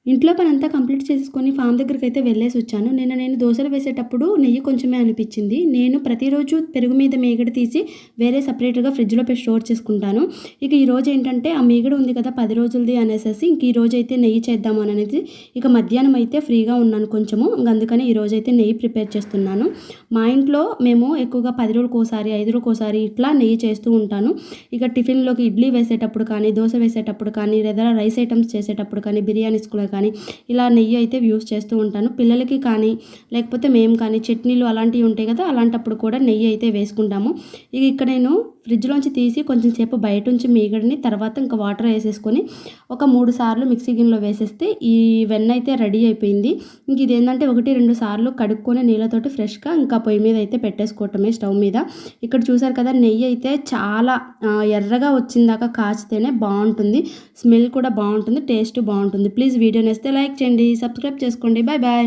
ఇంట్లో పనంతా కంప్లీట్ చేసుకొని ఫామ్ దగ్గరికైతే వెళ్ళేసొచ్చాను. నిన్న నేను దోసలు వేసేటప్పుడు నెయ్యి కొంచెమే అనిపిచ్చింది. నేను ప్రతిరోజు పెరుగు మీద మీగడ తీసి వేరే సెపరేట్‌గా ఫ్రిడ్జ్‌లో పెట్టి స్టోర్ చేసుకుంటాను. ఇక ఈరోజేంటంటే ఆ మీగడ ఉంది కదా 10 రోజులది అనేసేసి ఇంక ఈరోజైతే నెయ్యి చేద్దాము అననేది ఇక మధ్యాహ్నం అయితే ఫ్రీగా ఉన్నాను కొంచెము. అందుకని ఈరోజైతే నెయ్యి ప్రిపేర్ చేస్తున్నాను. మా ఇంట్లో మేము ఎక్కువగా 10 రోజులకోసారి, 5 రోజులకోసారి ఇట్లా నెయ్యి చేస్తూ ఉంటాను. ఇక టిఫిన్‌లోకి ఇడ్లీ వేసేటప్పుడు కానీ, దోస వేసేటప్పుడు కానీ, లేదా రైస్ ఐటెమ్స్ చేసేటప్పుడు కానీ, బిర్యానీస్‌లో కానీ ఇలా నెయ్యి అయితే యూజ్ చేస్తూ ఉంటాను. పిల్లలకి కానీ, లేకపోతే మేము కానీ చట్నీలు అలాంటివి ఉంటాయి కదా! అలాంటప్పుడు కూడా నెయ్యి అయితే వేసుకుంటాము. ఇక ఇక్కడ నేను ఫ్రిడ్జ్‌లోంచి తీసి కొంచెం సేపు బయటుంచి మీగడని తర్వాత ఇంకా వాటర్ ఏసేసుకొని ఒక 3 సార్లు మిక్సీ గిన్నెలో వేసేస్తే ఈ వెన్న అయితే రెడీ అయిపోయింది. ఇంక ఇదేంటంటే 1, 2 సార్లు కడుక్కొని నీళ్ళతోటి ఫ్రెష్‌గా ఇంకా పొయ్యి మీద అయితే పెట్టేసుకోవటమే స్టవ్ మీద. ఇక్కడ చూసారు కదా నెయ్యి అయితే చాలా ఎర్రగా వచ్చిందాకా కాచితేనే బావుంటుంది. స్మెల్ కూడా బావుంటుంది. టేస్ట్ బావుంటుంది. ప్లీజ్ వీడియో నచ్చితే లైక్ చేయండి. సబ్స్క్రైబ్ చేసుకోండి. Bye bye.